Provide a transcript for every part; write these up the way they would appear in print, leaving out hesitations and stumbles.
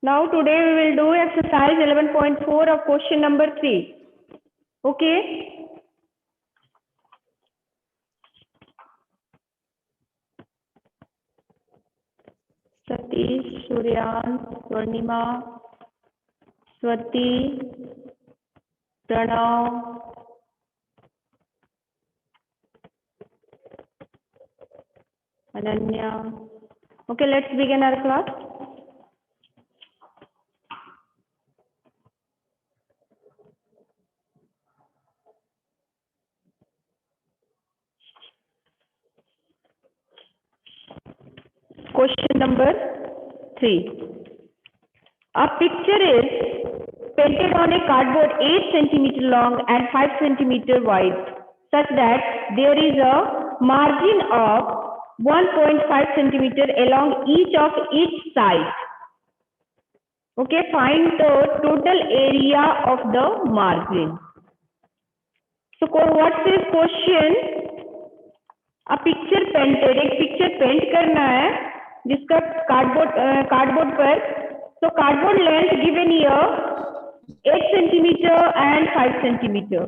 Now today we will do exercise 11.4 of question number 3. Okay. Satish, Suryan, Swarnima, Swati, Pranav, Ananya. Okay, let's begin our class. Question number 3. A picture is painted on a cardboard 8 centimeter long and 5 centimeter wide, such that there is a margin of 1.5 centimeter along each side. Okay, find the total area of the margin. So what's this question? A picture painted, एक picture paint करना है जिसका cardboard पर. So cardboard length given here 8 centimeter and 5 centimeter.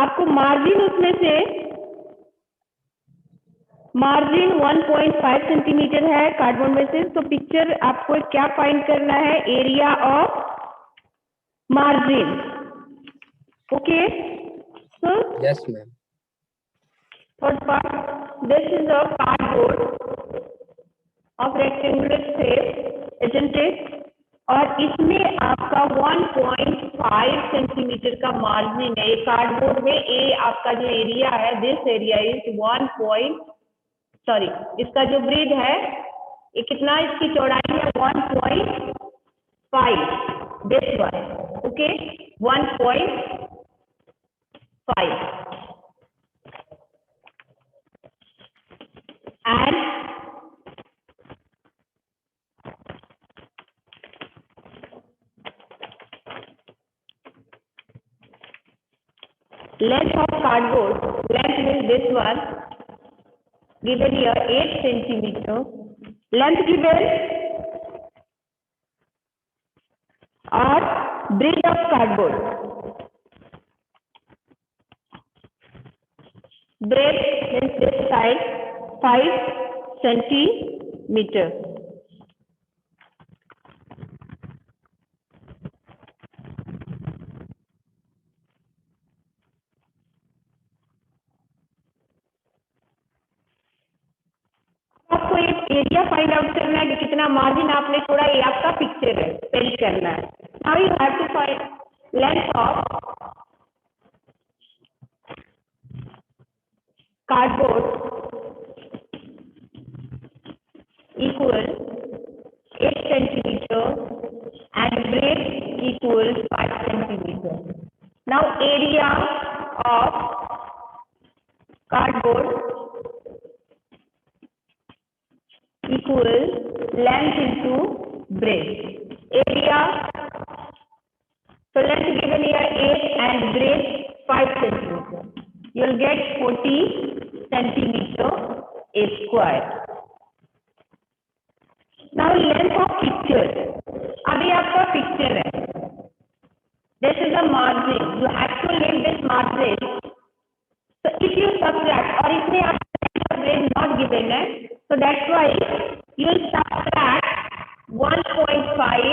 आपको margin उसमें से margin 1.5 centimetre है cardboard में से. तो पिक्चर आपको क्या फाइंड करना है? Area of margin. Okay. Yes, ma'am. Third part, this is a cardboard of rectangular shape, isn't it? और इसमें आपका 1.5 सेंटीमीटर का मार्जिन है. कार्डबोर्ड में ए आपका जो एरिया है, दिस एरिया इज इसका जो ब्रेड है ये कितना, इसकी चौड़ाई है 1.5. This one. Okay, 1.5. And length of cardboard, length is this one, given here 8 centimeter. Length given or breadth of cardboard. Breadth means this side 5 centimeter. आपको एक एरिया फाइंड आउट करना है कि कितना मार्जिन आपने छोड़ा. ये आपका पिक्चर है, पेंट करना है. Now you have to find length of cardboard equal 8 centimeter and breadth equal 5 centimeter. Now area of cardboard equal length into breadth. Area, so length given here 8 and breadth 5 centimeter. You will get 40 centimeter square. Now length of picture. अभी आपका picture है. This is a margin. You have to leave this margin. So if you subtract, और इसमें आपका bread not given है, so that's why you will subtract 1.5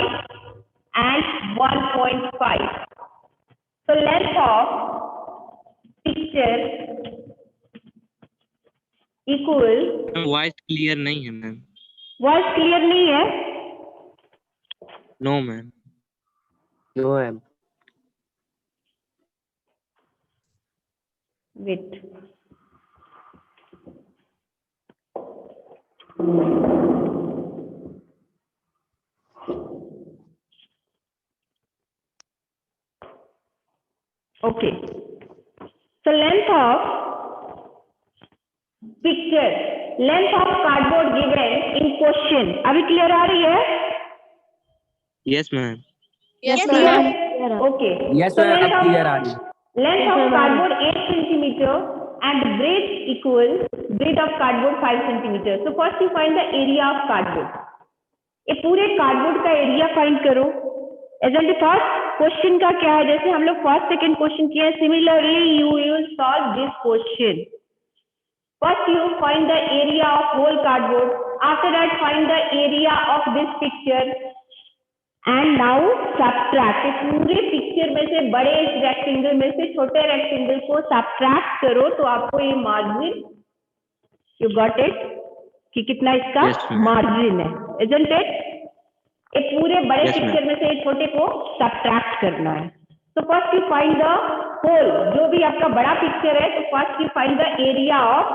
and 1.5. So length of picture equal. Voice clear नहीं है ma'am. Voice clear नहीं है? No ma'am. No, ma'am. Wait. Okay. So length of picture, length of cardboard given in question. अभी clear आ रही है? Yes ma'am. Yes, Clear? ma'am. Okay. Yes, So ma'am. length अब of clear आ रही है. length of cardboard 8 centimeter and breadth equal breadth of cardboard 5 centimeter. So first you find the area of cardboard. ये पूरे cardboard का area find करो. Example first question का क्या है, जैसे हम लोग फर्स्ट सेकंड क्वेश्चन किए हैं, similarly you will solve this question. First you find the area of whole cardboard, after that find the area of this picture and now subtract. पूरे picture में से बड़े रेक्टेंगल में से छोटे रेक्टेंगल को सब्ट्रैक्ट करो तो आपको ये मार्जिन, यू गॉट इट, कि कितना इसका मार्जिन है, isn't it? ये पूरे बड़े पिक्चर में से छोटे को सब्ट्रैक्ट करना है. तो first you find the whole, जो भी आपका बड़ा पिक्चर है, तो first you find the area of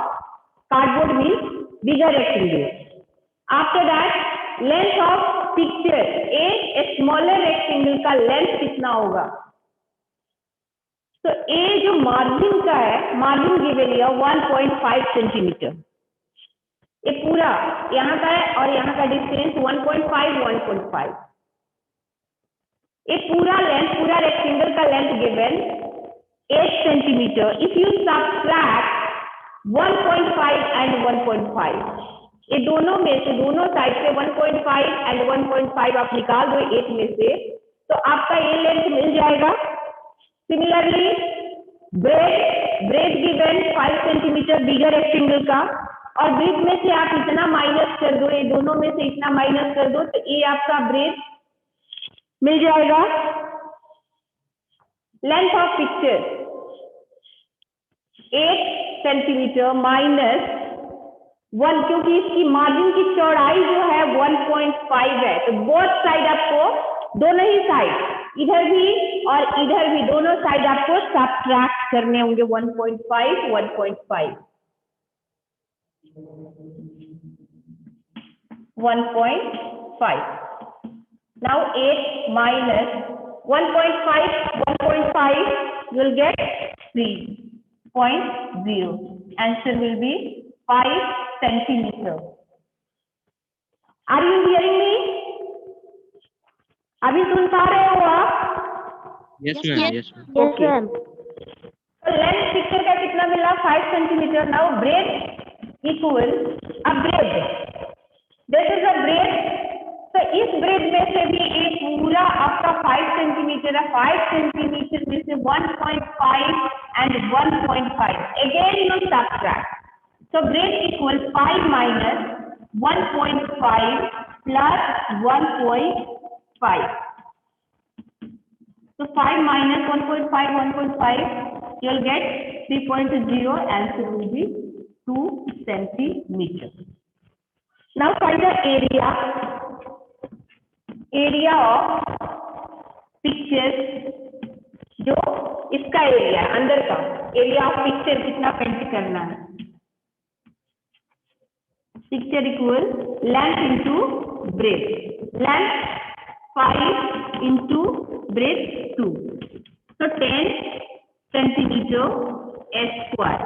cardboard means bigger rectangle. After that length of picture, a smaller rectangle का लेंथ कितना होगा. तो ए जो मार्जिन का है, मार्जिन गिवन है 1.5 सेंटीमीटर. ये पूरा यहाँ का है और यहाँ का डिस्टेंस 1.5. ये पूरा लेंथ, पूरा रेक्टेंगल का length given 8 centimetre. If you subtract 1.5 and 1.5, ये दोनों में से, दोनों साइड से 1.5 एंड 1.5 आप निकाल दो 8 में से, तो आपका ये लेंथ मिल जाएगा. सिमिलरली ब्रेड गिवन 5 सेंटीमीटर बिगर रेक्टेंगल का, और ब्रेड में से आप इतना माइनस कर दो, ये दोनों में से इतना माइनस कर दो, तो ये आपका ब्रेड मिल जाएगा. Length of picture 8 centimetre minus 1, क्योंकि इसकी मार्जिन की चौड़ाई जो है 1.5 है, तो बोथ साइड आपको, दोनों ही साइड, इधर भी और इधर भी, दोनों साइड आपको सब्ट्रैक्ट करने होंगे 1.5, 1.5. 1.5. Now 8 minus 1.5, 1.5 will get 3.0. Answer will be 5 centimeter. Are you hearing me? अभी सुन पा रहे हो आप? Yes ma'am. Yes ma'am. Okay. तो लेंथ पिक्चर का कितना मिला? 5 centimetre. Now bread equal a bread, this is a bread. तो इस ब्रेड में से भी एक पूरा आपका 5 सेंटीमीटर है. 5 सेंटीमीटर में से 1.5 and 1.5 again you subtract. So bread equals 5 minus 1.5 plus 1.5. So 5 minus 1.5, 1.5, you'll get 3.0. Answer will be 2 centimeters. Now find the area. Area of picture. जो इसका एरिया है, अंदर का एरिया ऑफ पिक्चर कितना पेंट करना है. Picture equal length into breadth. Length 5 into breadth 2. So 10 centimeter square.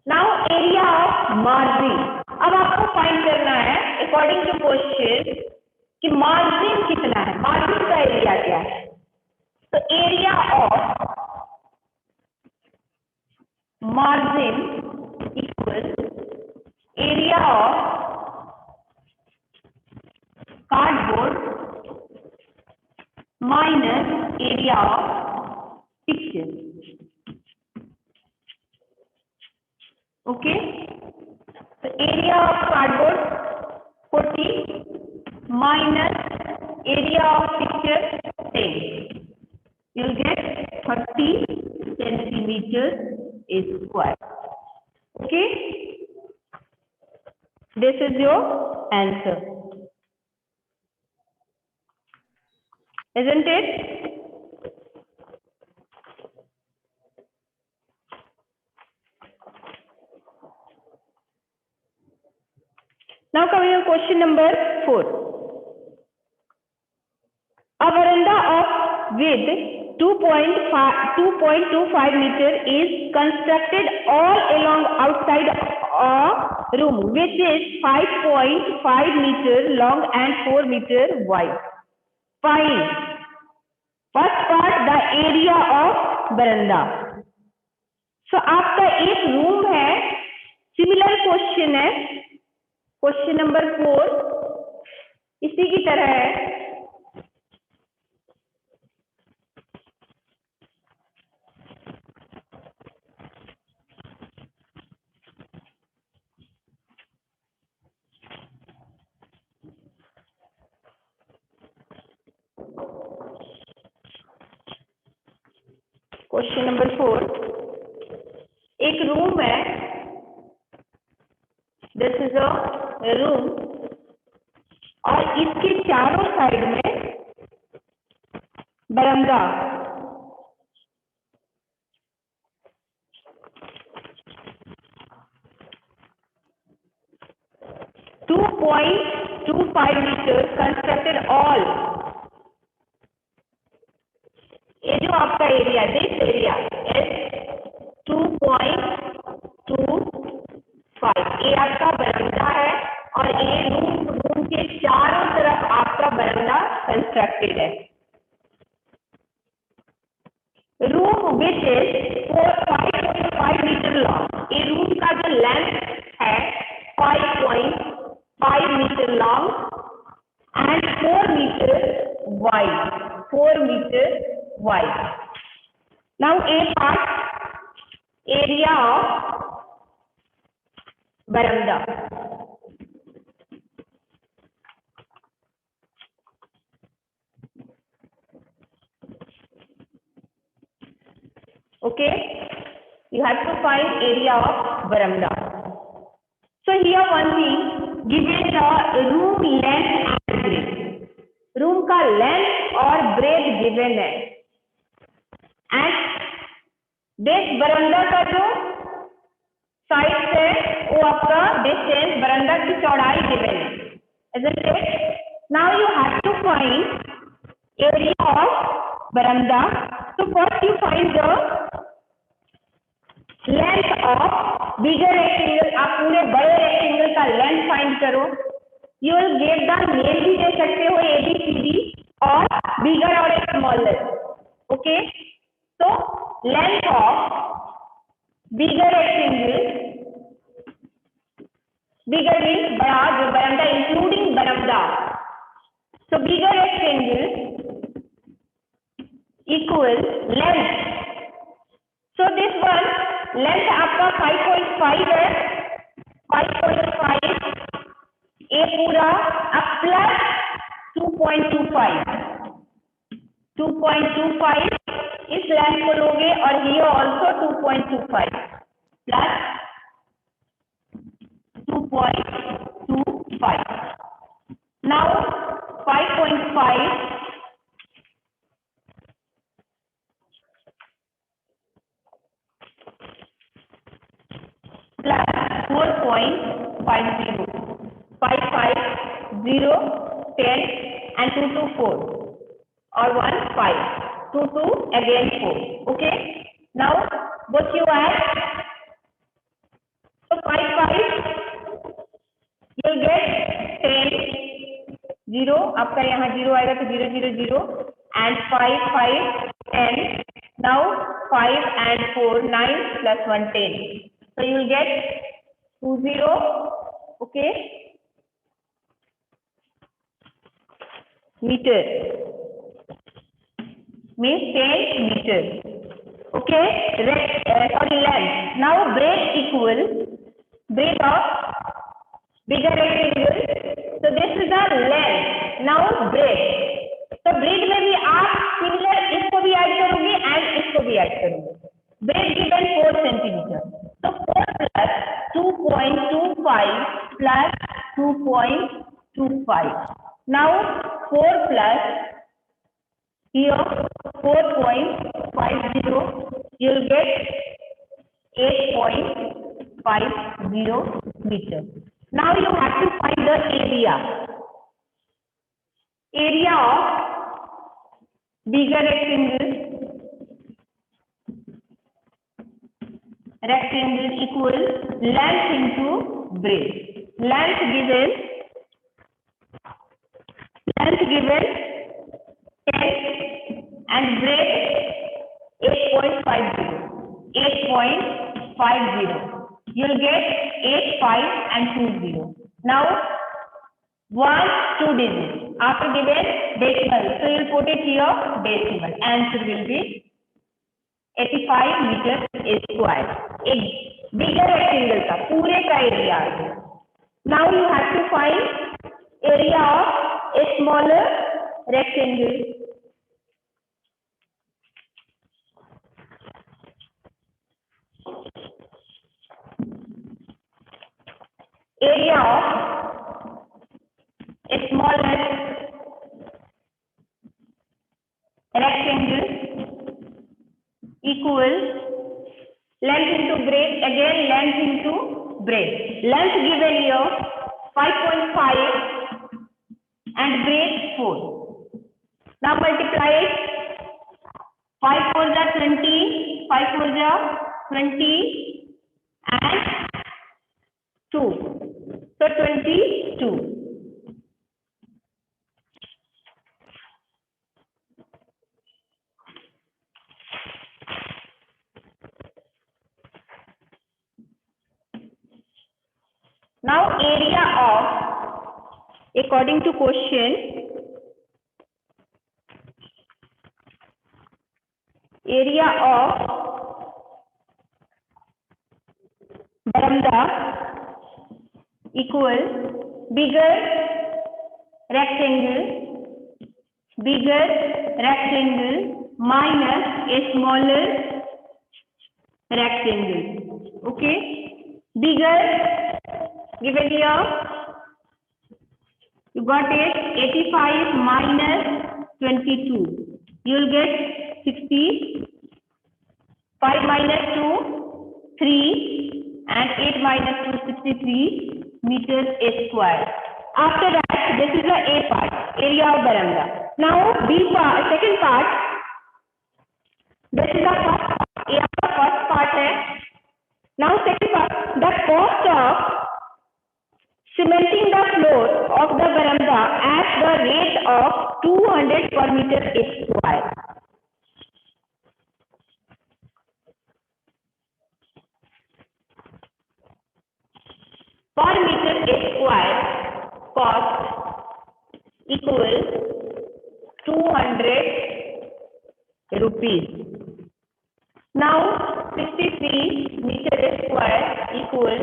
Now area of margin. अब आपको फाइंड करना है अकॉर्डिंग टू क्वेश्चन कि मार्जिन कितना है, मार्जिन का एरिया क्या है. तो area of margin equal area of cardboard minus area of picture. Okay, so area of cardboard 40 minus area of picture 10, you'll get 30 centimeters square. Okay, this is your answer, isn't it? Now coming to question number 4. A veranda of width 2.25 meter is constructed all along outside a room which is 5.5 meter long and 4 meter wide. Find first part the area of veranda. सो आपका एक room है, similar question है, question number 4 इसी की तरह है। Question number 4, एक room है, दिस इज अ रूम, और इसके चारों साइड में बरामदा, टू 2.25 मीटर कंस्ट्रक्टेड ऑल, ये जो आपका एरिया, दिस एरिया इज 2.25, ये आपका बरामदा है, और ये रूम के चारों तरफ आपका बरामदा कंस्ट्रक्टेड है। Room which is 5.5 metre long, ये रूम का जो लेंथ है 5.5 metre long and 4 metre wide, 4 metre wide. Now A part, area of veranda. Okay, you have to find area of veranda. So here one thing, given the room length and breadth, room का length और breadth given है, and this बरामदा का जो size है वो आपका distance बरामदा की चौड़ाई गिवन है, isn't it? Now you have to find area of बरामदा. So first you find the length of bigger rectangle. आप पूरे बड़े रेक्टेंगल का लेंथ फाइंड करो. You will get the name भी दे सकते हो ABCD और bigger और smaller. Okay? So length of bigger rectangle, bigger means बड़ा, जो बरामदा including बरामदा, so bigger rectangle equal length. So this one length आपका 5.5 है, 5.5 ये पूरा अब प्लस 2.25, 2.25 इस लेंथ को लोगे और ये also 2.25 plus 2.25. Now 5.5 plus 4.50, 550, 10 and 2 to 4 or 1 5. 2 2 again 4. Okay, now what you add, so 5 5 you will get 10, 0 आपका यहाँ 0 आएगा तो 0 0 0 and 5 5 10. Now 5 and 4 9 plus 1 10, so you will get 2 0. Okay, meter means 10 meters. Okay, sorry, length. Now breadth equal breadth of bigger rectangle. So this is the length. Now breadth. So breadth में भी आप similar इसको भी add करोगे and इसको भी add करोगे. Breadth given 4 centimeter. So 4 plus 2.25 plus 2.25. Now 4 plus here 4.50, you will get 8.50 meter. Now you have to find the area. Area of bigger rectangle. Rectangle equal length into breadth. Length given 10 and breadth 8.50. 8.50. You'll get 8, 5 and 2 0. Now 1, 2 digits. After given decimal, so you'll put it here decimal. Answer will be 85 meter square. एक bigger rectangle का पूरे का area. Now you have to find area of a smaller rectangle. Area of a smaller rectangle equal length into breadth, again length into breadth. Length given here 5.5 and breadth 4. Now multiply it. 5 4 is 20, 5 4 is 20 and 2. So 22. Now area of, according to question, area of veranda equal bigger rectangle minus a smaller rectangle. Okay, bigger given here, you got it 85 minus 22. You will get 60. 5 minus 2, 3 and 8 minus 2, 63 meters square. After that, this is the A part, area of veranda. Now B part, second part. This is the first part. A the first part hai. Now second part, the cost of cementing the floor of the veranda at the rate of 200 per meter square. Per meter square cost equal 200 rupees. Now 63 meter square equal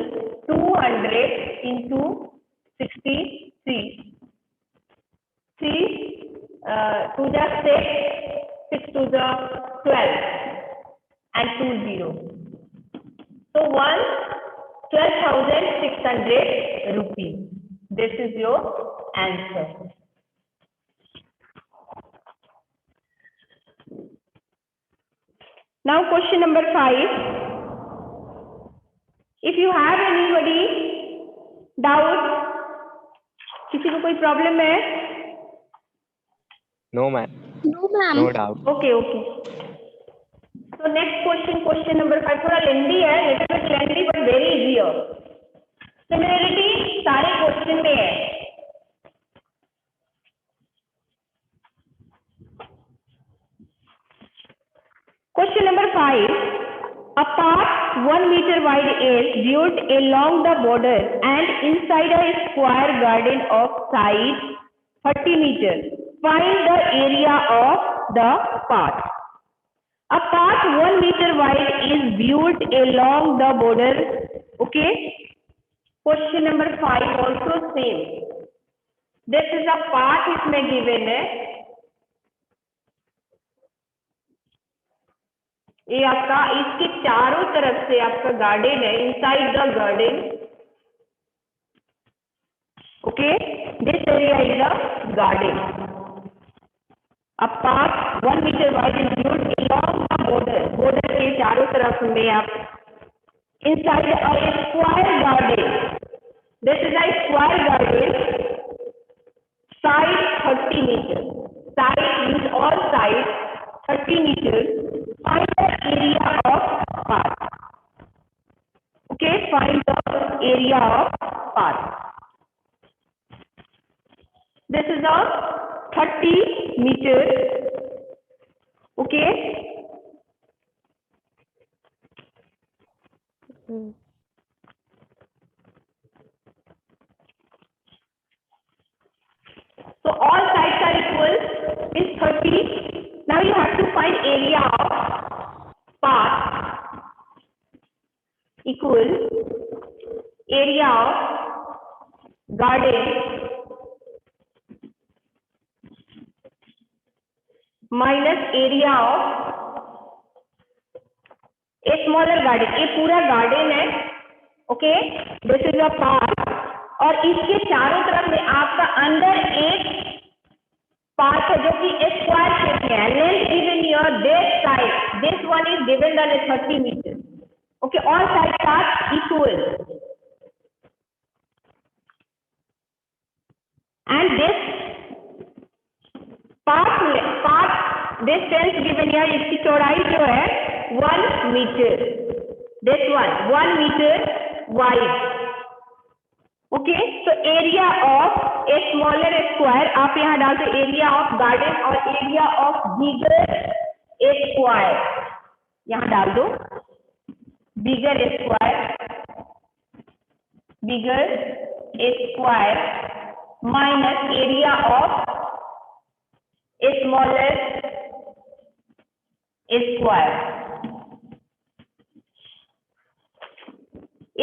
200 into 63. 3 2 the 6, 6 to the 12 and 2 0. So 12,600 rupees. This is your answer. Now question number 5. If you have anybody doubt, किसी को कोई problem है? No, ma'am. No, ma'am. No doubt. Okay. So next question number 5 थोड़ा लेंदी है, little bit lengthy but very easy है. Similarity सारे question में है. Question number 5. A path 1 meter wide is viewed along the border and inside a square garden of size 30 meters. Find the area of the path. A path 1 meter wide is viewed along the border. Okay. Question number 5 also same. This is a path इसमें given है. ये आपका इसके चारों तरफ से आपका garden है, inside the garden. Okay, this area is a garden. A path 1 metre wide is viewed along the border. Border के चारों तरफ में आप inside a square garden. This is a square garden. Side 30 metre. Side means all side 30 meters. Find the area of path. Okay, find the area of path. This is a 30 meters. Okay. So all sides are equal is 30. Now you have to find area of path equal area of garden minus area of a smaller garden. ये पूरा garden है, okay, this is a park, और इसके चारों तरफ में आपका अंदर एक पार्क है जो कि स्क्वायर शेप में है. Length given your this side, this one is given on 30 metre. Okay, all sides are equal and this part distance given here, इसकी चौड़ाई जो है 1 metre, this one 1 metre wide. Okay, तो area of a smaller square आप यहाँ डाल दो, area of garden और एरिया ऑफ बिगर स्क्वायर यहाँ डाल दो, bigger square minus area of a smaller square.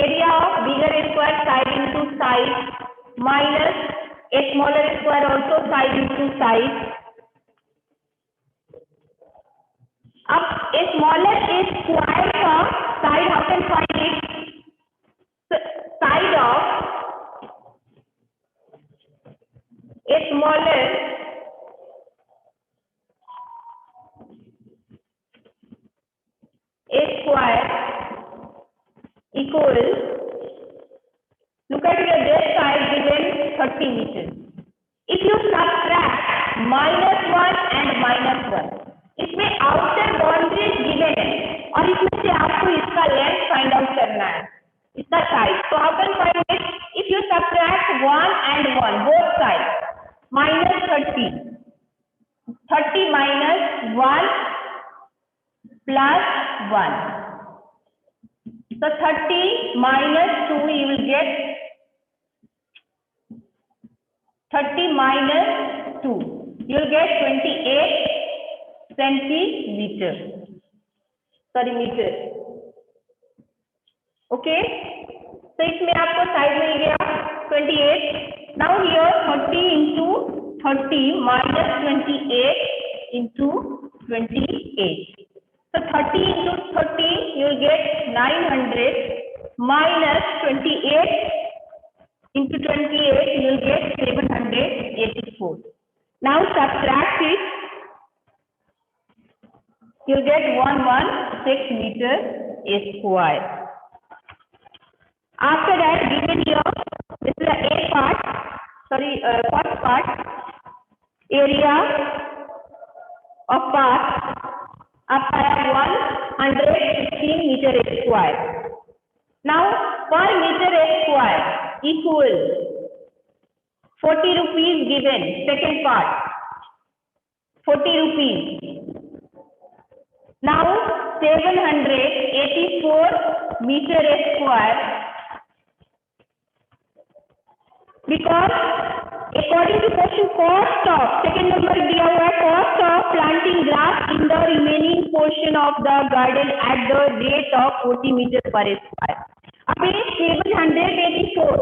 Area of bigger square side into side minus a smaller square also side into side. अब a smaller square का side how can find it? So, side of a smaller a square equal, look at your this side given 30 meters. If you subtract -1 and -1, इसमें outer boundary given है और इसमें से आपको इसका length find out करना है, इसका side. So how can find it? If you subtract 1 and 1 both sides, -30, 30 minus 1 plus 1. So 30 minus 2 you will get 30 minus 2 you will get 28 centimeter. Sorry, meter. Okay. So इसमें आपको side मिल गया 28. Now here 30 into 30 minus 28 into 28. So 30 into 30 you will get 900 minus 28 into 28 you will get 784. Now subtract it, you will get 116 meter square. After that, given here, this is the A part, sorry, first part, area of path आपका 115 metre square. Now per meter square equal 40 rupees given. Second part 40 rupees. Now 784 meter square, because according to question cost of second number दिया हुआ है, cost of planting grass in the remaining portion of the garden at the rate of 40 meter per square. अब ये 784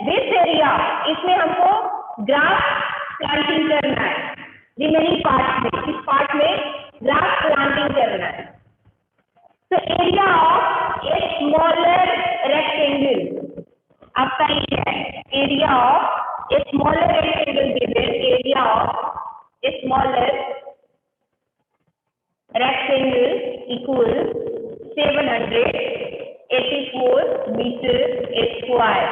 this area, इसमें हमको grass planting करना है, remaining part में, इस part में grass planting करना है. So area of a smaller rectangle आपका ये है, area of a smaller rectangle given, area of a smaller rectangle equal 784 meter square.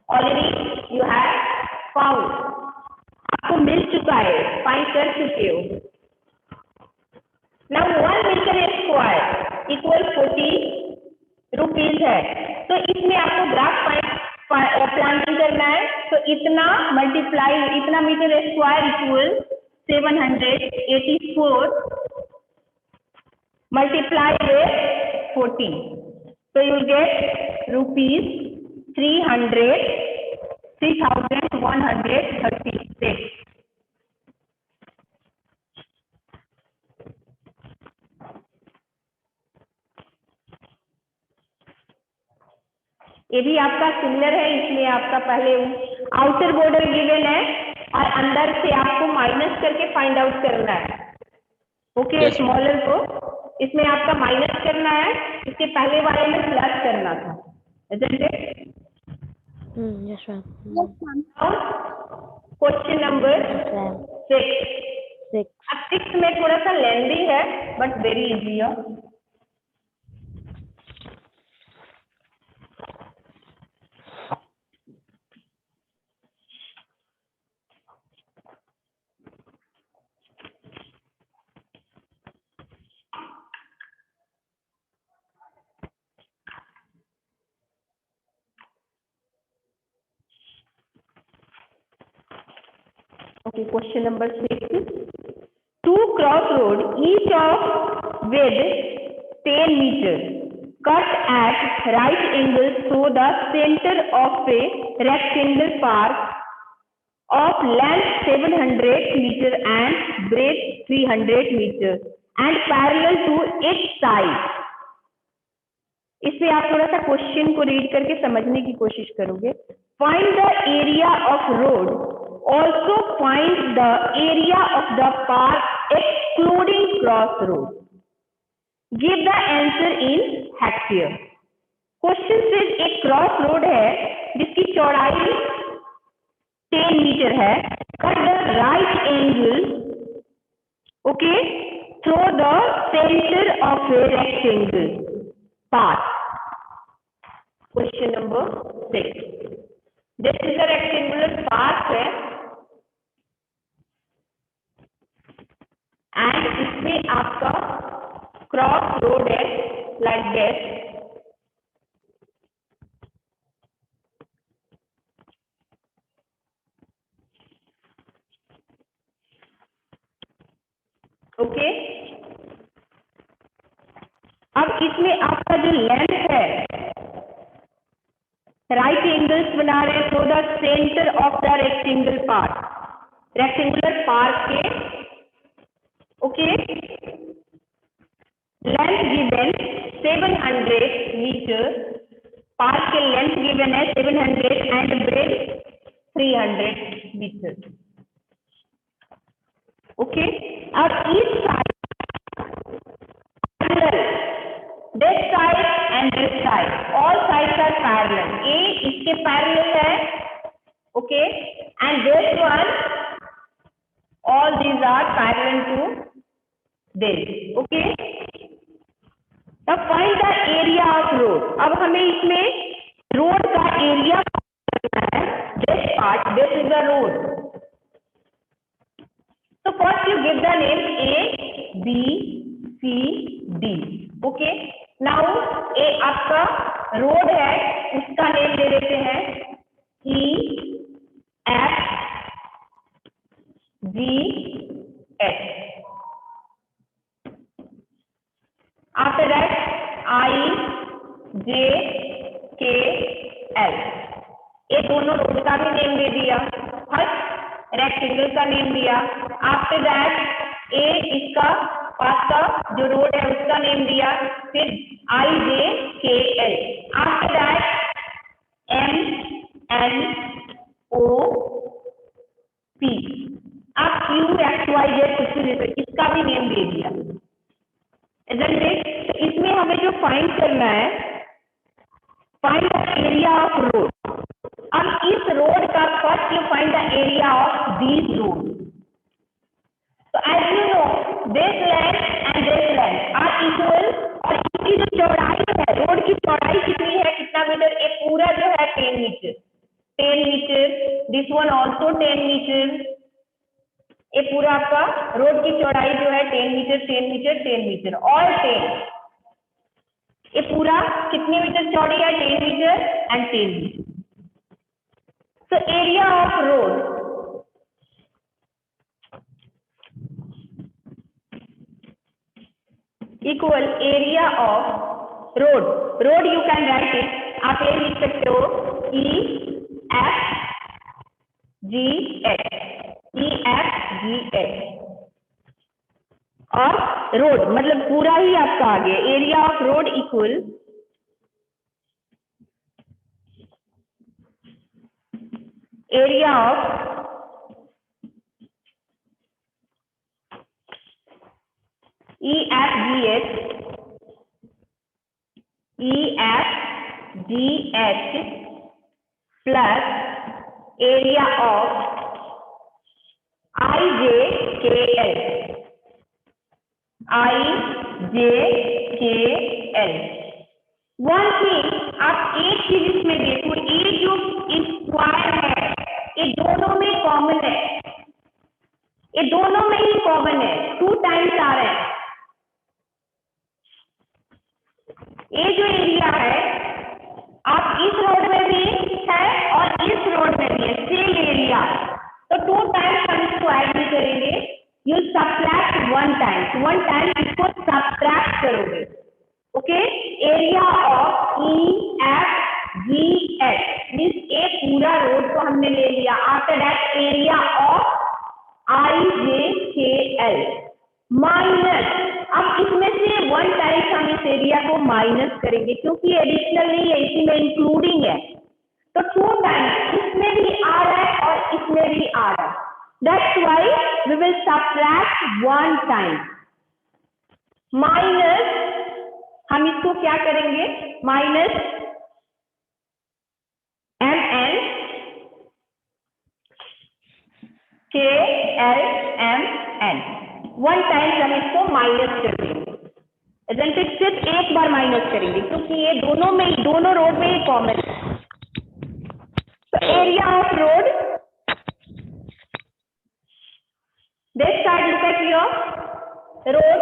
Already you have found, आपको मिल चुका है, फाइंड कर चुके हो. Now 1 meter square equal 40 rupees है, तो इसमें आपको ग्राफ प्लांटिंग करना है. तो इतना मल्टीप्लाई, इतना metre square equal 784 multiply with 40. So you will get rupees 3,136. ये भी आपका सिमिलर है, इसलिए आपका पहले आउटर बॉर्डर गिवन है और अंदर से आपको माइनस करके फाइंड आउट करना है। ओके, स्मॉलर को इसमें आपका माइनस करना है, इसके पहले वाले में प्लस करना था। Yes, ma'am. Question number 6। 6. अब 6 में थोड़ा सा लेंदी है बट वेरी इजी है। Okay, question number 6. Two crossroad, each of with 10 meters, cut at right angles through the center of a rectangle park of length 700 meter and breadth 300 meter and parallel to each side. इसमें आप थोड़ा सा question को read करके समझने की कोशिश करोगे। Find the area of road, also find the area of the park excluding cross road, give the answer in hectare. Question से एक क्रॉस रोड है जिसकी चौड़ाई 10 मीटर है, cut the right angle okay through the centre of a rectangle park. Question number 6, this is a rectangular park है and इसमें आपका cross road है लाइक दिस। ओके, अब इसमें आपका जो लेंथ है राइट एंगल्स बना रहे हैं through the centre of the rectangle park, rectangular park के okay length given 700 metre, park के लेंथ गिवन है 700 एंड ब्रेथ 300 मीटर। ओके, और each side this side and this side, all sides are parallel. A इसके parallel है, okay, and this one, all these are parallel to this, okay. Now find the area of road. अब हमें इसमें road का area करना है। This part, this is the road. So first you give the name A, B, C, D. Okay, now a आपका road है, उसका name दे देते हैं E, F, G, H। After that I, J, K, L। ये दोनों road का भी name दे दिया, फर्स्ट रेक्टेंगल का नेम दिया। आफ्टर दैट ए इसका पास का जो रोड है उसका नेम दिया, फिर I, J, K, L। After that M, N, O, P। आप Q, X, Y, Z कुछ भी दे सकते, इसका भी नेम दे दिया। तो इसमें हमें जो फाइंड करना है, find the area of road. अब इस रोड का first you find the area of these road. तो as you know this length and this length are equal, और इसकी जो चौड़ाई है, रोड की चौड़ाई कितनी है, कितना मीटर, ये पूरा जो है 10 metre, 10 metre, this one also 10 metre. ये पूरा आपका रोड की चौड़ाई जो है 10 मीटर, 10 मीटर, 10 मीटर और 10। ये पूरा कितने मीटर चौड़ी है, 10 metre and 10 metre. So area of road equal area of road you can write it, आप ये लिख सकते हो EFGH और रोड मतलब पूरा ही आपका आ गया, area of road equal area of EFGH plus area of IJKL. One thing आप एक चीज इसमें देखो, ये जो स्क्वायर है ये दोनों में कॉमन है, ये दोनों में ही कॉमन है, 2 टाइम्स आ रहा है। ये जो एरिया है आप इस रोड में भी है और इस रोड में भी है, सेम एरिया, तो 2 टाइम्स हम इसको ऐड नहीं करेंगे, यू सबट्रैक्ट 1 टाइम्स इसको सबट्रैक्ट करोगे। Okay, area of EFGH means ये पूरा रोड को हमने ले लिया। After that area of IJKL minus, अब इसमें से 1 टाइम्स हम इस एरिया को माइनस करेंगे क्योंकि एडिशनल नहीं है, इसी में इंक्लूडिंग है, तो 2 टाइम्स इसमें भी आ रहा है और इसमें भी आ रहा है। That's why we will subtract 1 time minus, हम इसको क्या करेंगे, माइनस MN KLMN 1 टाइम्स हम इसको माइनस कर देंगे, सिर्फ एक बार माइनस करेंगे क्योंकि ये दोनों रोड में ही कॉमन है। तो area of road this side, look at your road,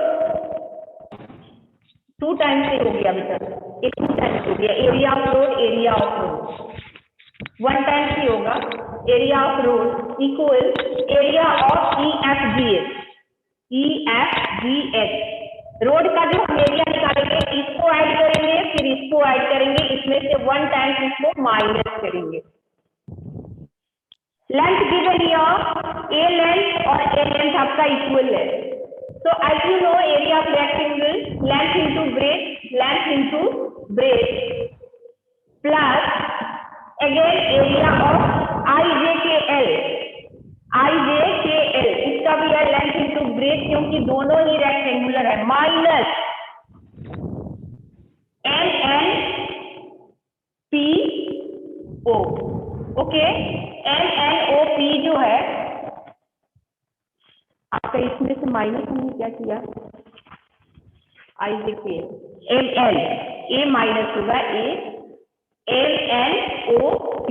2 times से हो गया बेटा, ये 2 टाइम्स हो गया, एरिया ऑफ रोड 1 टाइम्स ही होगा, area of road equal area of EFGH। Road का जो हम एरिया निकालेंगे इसको ऐड करेंगे, फिर इसको ऐड करेंगे, इसमें से 1 टाइम्स इसको माइनस करेंगे। Length given here, A length और ए लेंथ आपका इक्वल है, so as you know area of rectangle, length into breadth plus again area of IJKL, इसका भी है लेंथ इंटू ब्रेथ क्योंकि दोनों ही रेक्टेंगुलर है, माइनस NNPO। ओके, NNOP जो है आपका, इसमें से माइनस हमने क्या किया, IJKL ML, ए माइनस होगा ए, MNOP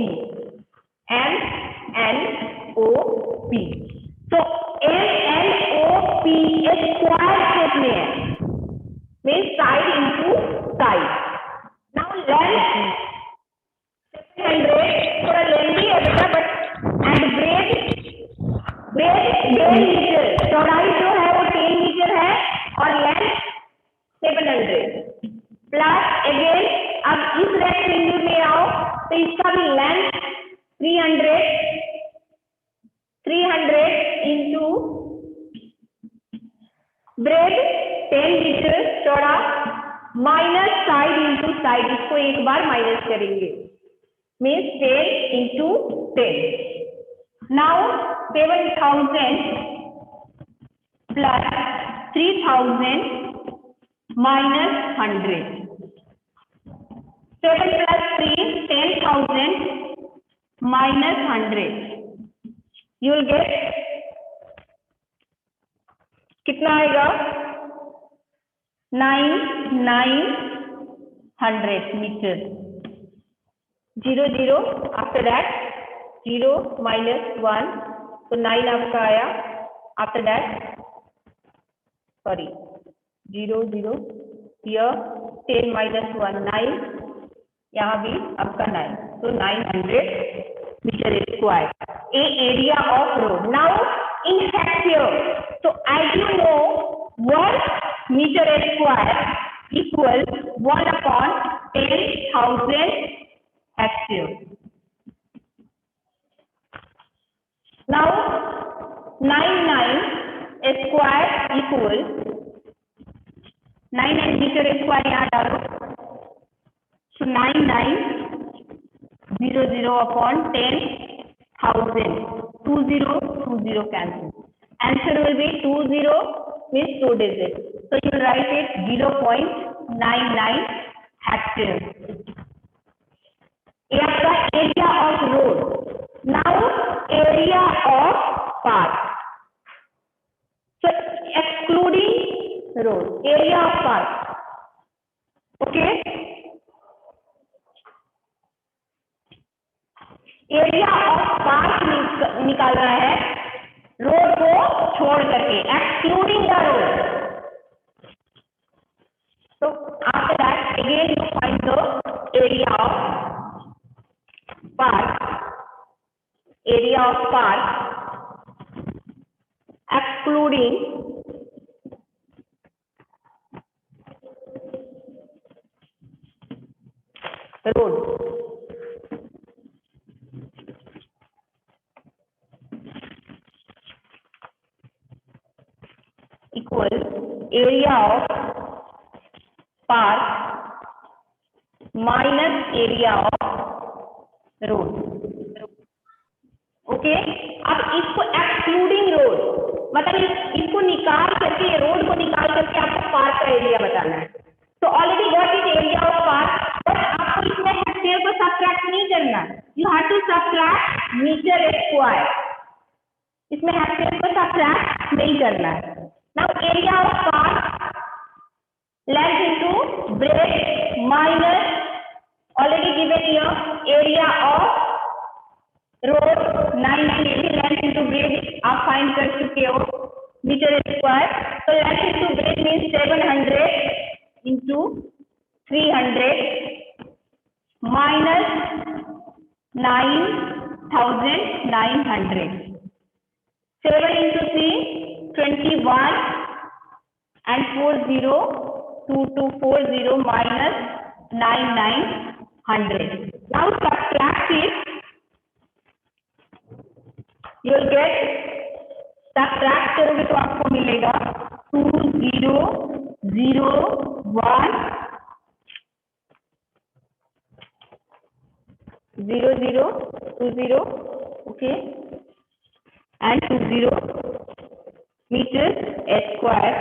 तो MNOP स्क्वायर शेप में है, means side into side. Now length 600, थोड़ा लेंथी है बेटा, बट एंड ब्रेड 10 मीटर, चौड़ाई जो है वो 10 मीटर है और लेंथ 700 प्लस अगेन, अब इस रेक्टेंगल में आओ तो इसका भी लेंथ 300 इंटू ब्रेड 10 मीटर चौड़ा माइनस साइड इंटू साइड, इसको एक बार माइनस करेंगे, means 10 into 10। Now 7000 plus 3000 minus 100, 7 plus 3 10,000 minus 100, you will get कितना आएगा, 900 मीटर। 0 0 आफ्टर दैट 0 minus 1, तो 9 आपका आया, after that sorry 0 0 here 10 minus 1 9, यहाँ भी आपका 9, तो 900 metre square a area of road. Now in hectare, तो as you know 1 metre square equal 1/10,000 hectare. Now 99 square equal 99 metre square यहाँ डालो, so 9900/10,000, 20 cancel. Answer will be 20 means 2 digits. So you will write it 0.99 hectare. ये आपका area of road. Now area of park. So excluding road, area of park. Okay. Area of park निकालना है road को छोड़ करके, excluding the road. तो after that again you find the area of park. Area of park excluding road. Equal area of park minus area of road. Okay, अब इसको excluding road मतलब इसको निकाल करके, रोड को निकाल करके आपको पार्क का एरिया बताना है. तो already what is area of park, but आपको इसमें हेक्टेयर को सब्ट्रैक्ट नहीं करना. You have to subtract metre square. इसमें हेक्टेयर को सब्ट्रैक्ट नहीं करना है. Now area of park length into breadth minus already given here area of road 990 length into breadth आप find कर चुके हो मीटर स्क्वायर. तो length into breadth means 700 into 300 minus 9,900. 7 into 3 21 and 40 2240 minus 9,900. Now subtract it. You will get, subtract करोगे तो आपको मिलेगा 2001 0020 okay and 20 meter square